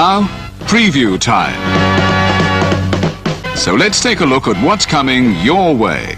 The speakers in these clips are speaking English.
now, preview time. So let's take a look at what's coming your way.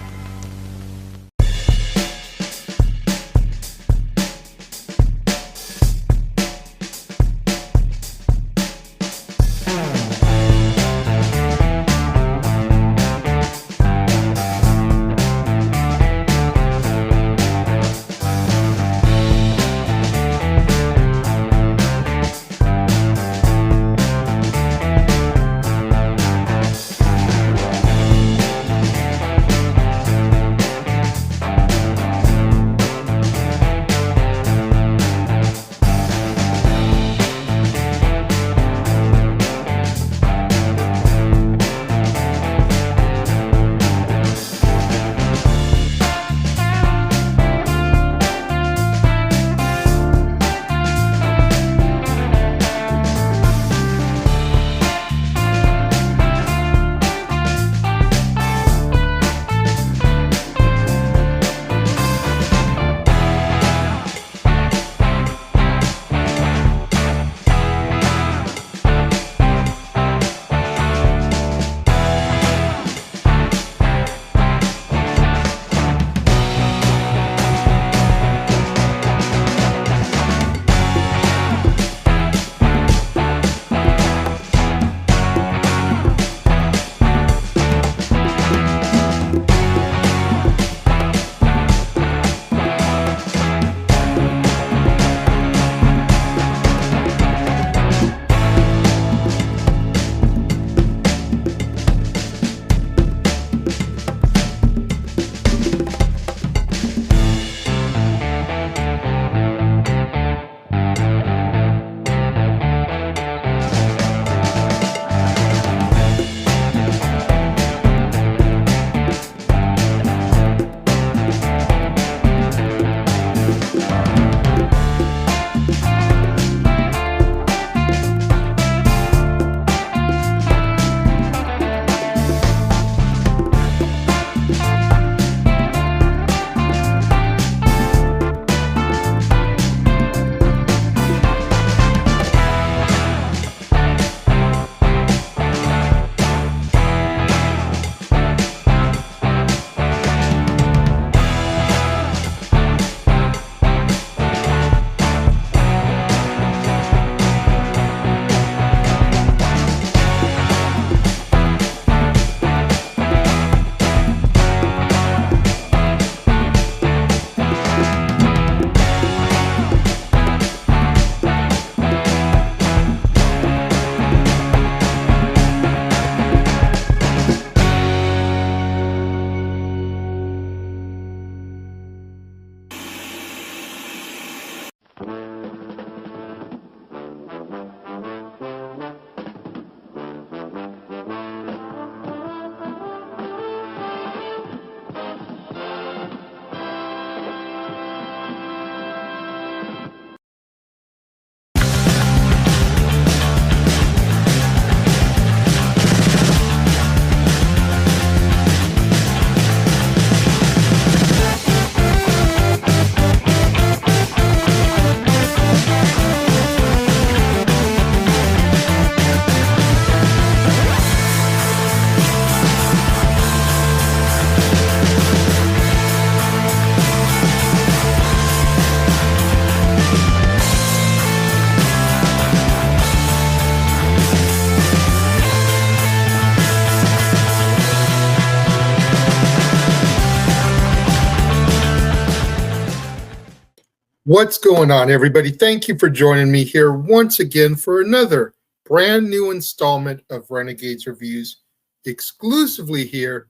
What's going on, everybody? Thank you for joining me here once again for another brand new installment of Renegades Reviews, exclusively here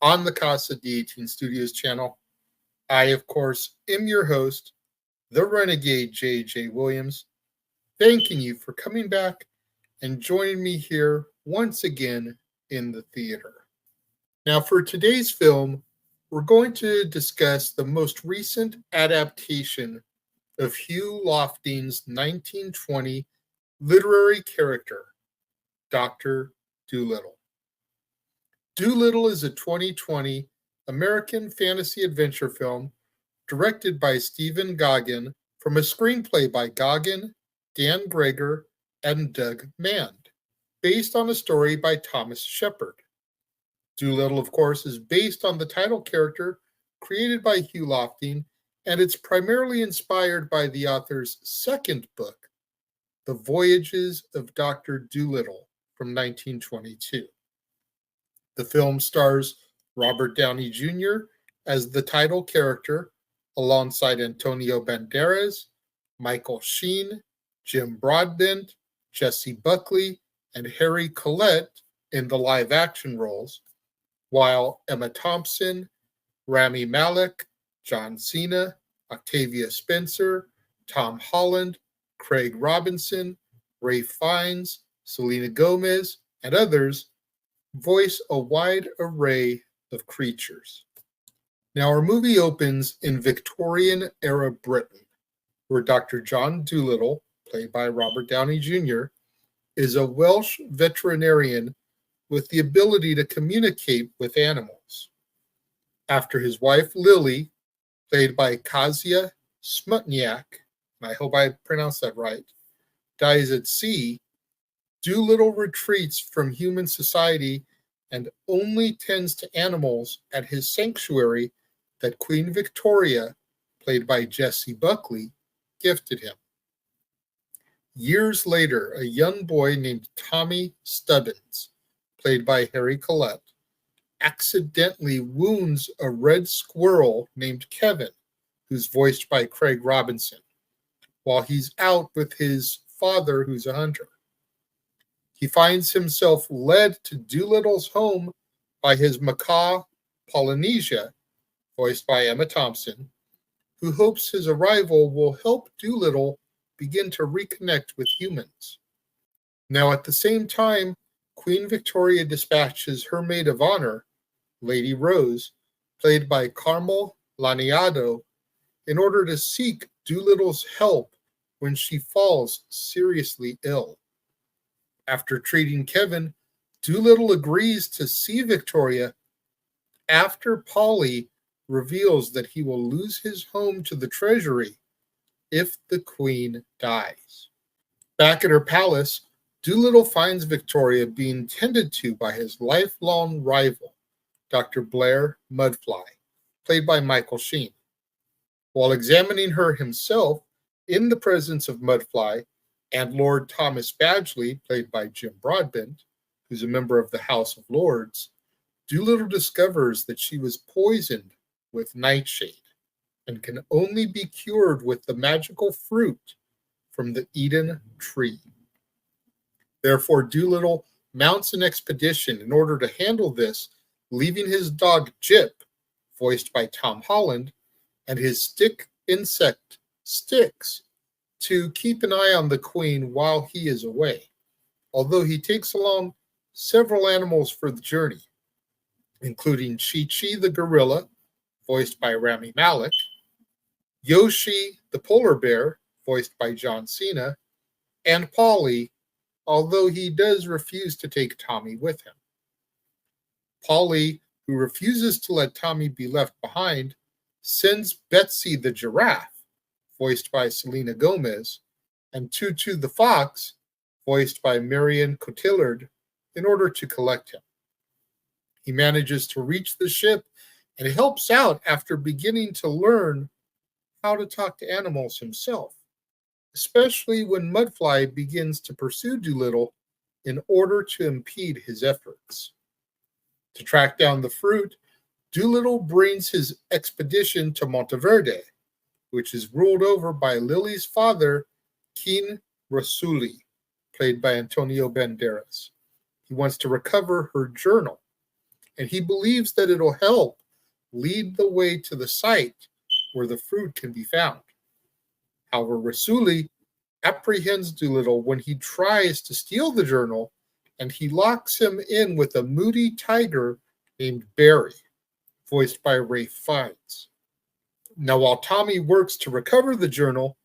on the Casa D18 Studios channel. I, of course, am your host, the Renegade J.J. Williams, thanking you for coming back and joining me here once again in the theater. Now, for today's film, we're going to discuss the most recent adaptation of Hugh Lofting's 1920 literary character, Dr. Dolittle. Dolittle is a 2020 American fantasy adventure film directed by Stephen Goggin from a screenplay by Goggin, Dan Greger, and Doug Mand, based on a story by Thomas Shepard. Dolittle, of course, is based on the title character created by Hugh Lofting, and it's primarily inspired by the author's second book, The Voyages of Dr. Dolittle, from 1922. The film stars Robert Downey Jr. as the title character, alongside Antonio Banderas, Michael Sheen, Jim Broadbent, Jessie Buckley, and Harry Collette in the live-action roles, while Emma Thompson, Rami Malek, John Cena, Octavia Spencer, Tom Holland, Craig Robinson, Ralph Fiennes, Selena Gomez, and others voice a wide array of creatures. Now, our movie opens in Victorian-era Britain, where Dr. John Dolittle, played by Robert Downey Jr., is a Welsh veterinarian with the ability to communicate with animals. After his wife Lily, played by Casa Smutniak, and I hope I pronounced that right, dies at sea, Dolittle retreats from human society and only tends to animals at his sanctuary that Queen Victoria, played by Jessie Buckley, gifted him. Years later, a young boy named Tommy Stubbins, played by Harry Collette, accidentally wounds a red squirrel named Kevin, who's voiced by Craig Robinson, while he's out with his father, who's a hunter. He finds himself led to Dolittle's home by his macaw, Polynesia, voiced by Emma Thompson, who hopes his arrival will help Dolittle begin to reconnect with humans. Now, at the same time, Queen Victoria dispatches her maid of honor, Lady Rose, played by Carmel Laniado, in order to seek Dolittle's help when she falls seriously ill. After treating Kevin, Dolittle agrees to see Victoria after Polly reveals that he will lose his home to the treasury if the queen dies. Back at her palace, Dolittle finds Victoria being tended to by his lifelong rival, Dr. Blair Mudfly, played by Michael Sheen. While examining her himself in the presence of Mudfly and Lord Thomas Badgley, played by Jim Broadbent, who's a member of the House of Lords, Dolittle discovers that she was poisoned with nightshade and can only be cured with the magical fruit from the Eden tree. Therefore, Dolittle mounts an expedition in order to handle this, leaving his dog Jip, voiced by Tom Holland, and his stick insect Styx to keep an eye on the queen while he is away, although he takes along several animals for the journey, including Chi-Chi the gorilla, voiced by Rami Malek, Yoshi the polar bear, voiced by John Cena, and Polly, although he does refuse to take Tommy with him. Polly, who refuses to let Tommy be left behind, sends Betsy the giraffe, voiced by Selena Gomez, and Tutu the fox, voiced by Marion Cotillard, in order to collect him. He manages to reach the ship and helps out after beginning to learn how to talk to animals himself, especially when Mudfly begins to pursue Dolittle in order to impede his efforts. To track down the fruit, Dolittle brings his expedition to Monteverde, which is ruled over by Lily's father, King Rasuli, played by Antonio Banderas. He wants to recover her journal, and he believes that it'll help lead the way to the site where the fruit can be found. However, Rasuli apprehends Dolittle when he tries to steal the journal, and he locks him in with a moody tiger named Barry, voiced by Ralph Fiennes. Now, while Tommy works to recover the journal,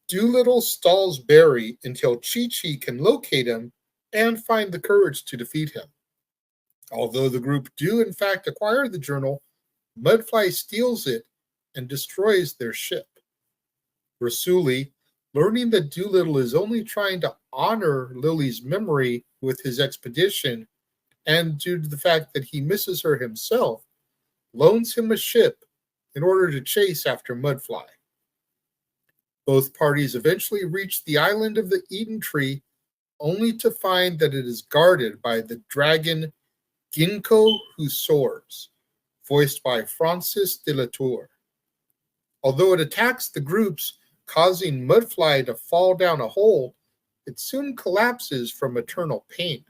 Dolittle stalls Barry until Chi-Chi can locate him and find the courage to defeat him. Although the group do in fact acquire the journal, Mudfly steals it and destroys their ship. Rasuli Learning that Dolittle is only trying to honor Lily's memory with his expedition, and due to the fact that he misses her himself, loans him a ship in order to chase after Mudfly. Both parties eventually reach the island of the Eden Tree, only to find that it is guarded by the dragon Ginkgo who soars, voiced by Francis de la Tour. Although it attacks the groups, causing Mudfly to fall down a hole, it soon collapses from eternal pain.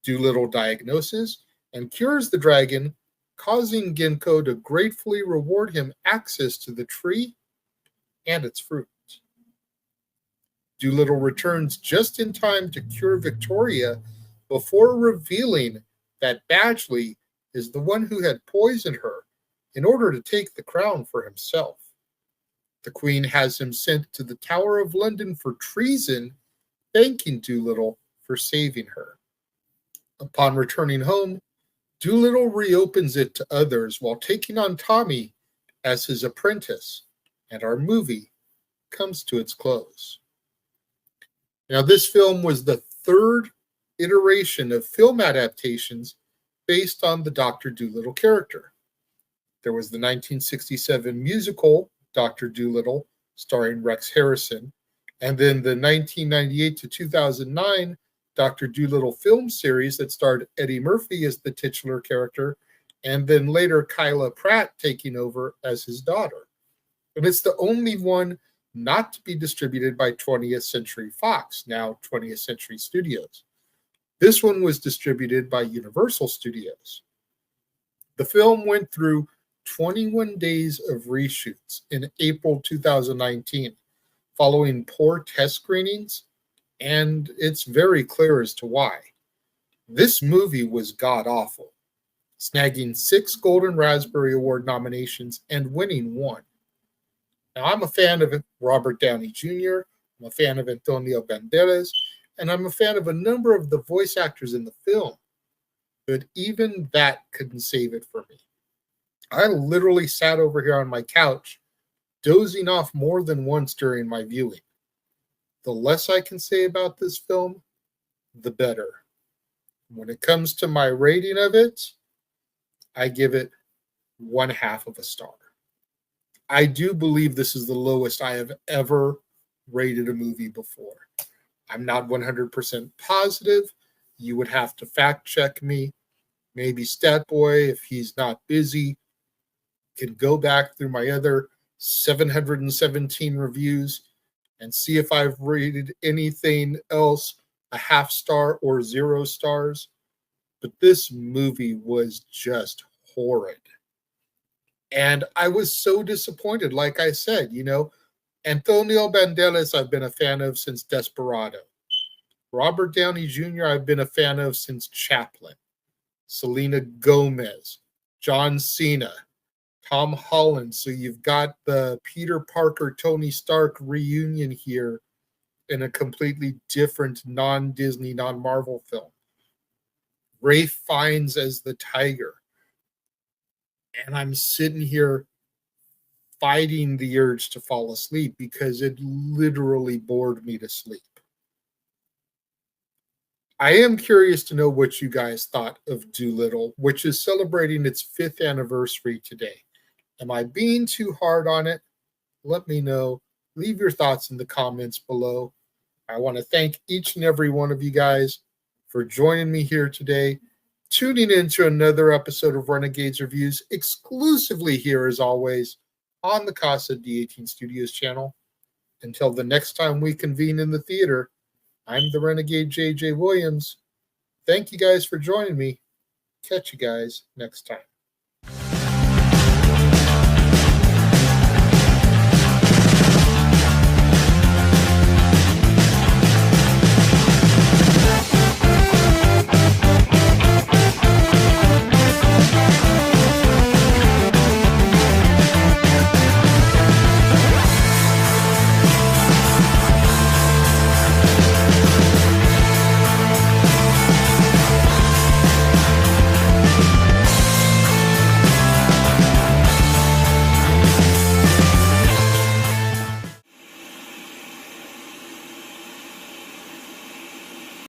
Dolittle diagnoses and cures the dragon, causing Ginkgo to gratefully reward him access to the tree and its fruit. Dolittle returns just in time to cure Victoria before revealing that Badgley is the one who had poisoned her in order to take the crown for himself. The Queen has him sent to the Tower of London for treason, thanking Dolittle for saving her. Upon returning home, Dolittle reopens it to others while taking on Tommy as his apprentice, and our movie comes to its close. Now, this film was the third iteration of film adaptations based on the Dr. Dolittle character. There was the 1967 musical Dr. Dolittle, starring Rex Harrison, and then the 1998 to 2009 Dr. Dolittle film series that starred Eddie Murphy as the titular character, and then later Kyla Pratt taking over as his daughter. And it's the only one not to be distributed by 20th Century Fox, now 20th Century Studios. This one was distributed by Universal Studios. The film went through 21 days of reshoots in April 2019, following poor test screenings, and it's very clear as to why. This movie was god-awful, snagging 6 Golden Raspberry Award nominations and winning 1. Now, I'm a fan of Robert Downey Jr., I'm a fan of Antonio Banderas, and I'm a fan of a number of the voice actors in the film, but even that couldn't save it for me. I literally sat over here on my couch, dozing off more than once during my viewing. The less I can say about this film, the better. When it comes to my rating of it, I give it 1/2 of a star. I do believe this is the lowest I have ever rated a movie before. I'm not 100% positive. You would have to fact check me. Maybe Statboy, if he's not busy, can go back through my other 717 reviews and see if I've rated anything else a 1/2 star or 0 stars. But this movie was just horrid. And I was so disappointed. Like I said, Antonio Banderas I've been a fan of since Desperado. Robert Downey Jr. I've been a fan of since Chaplin. Selena Gomez, John Cena, Tom Holland. So you've got the Peter Parker, Tony Stark reunion here in a completely different non-Disney, non-Marvel film. Ralph Fiennes as the Tiger. And I'm sitting here fighting the urge to fall asleep because it literally bored me to sleep. I am curious to know what you guys thought of Dolittle, which is celebrating its 5th anniversary today. Am I being too hard on it? Let me know. Leave your thoughts in the comments below. I want to thank each and every one of you guys for joining me here today, tuning into another episode of Renegades Reviews, exclusively here as always on the Casa D18 Studios channel. Until the next time we convene in the theater, I'm the Renegade JJ Williams. Thank you guys for joining me. Catch you guys next time.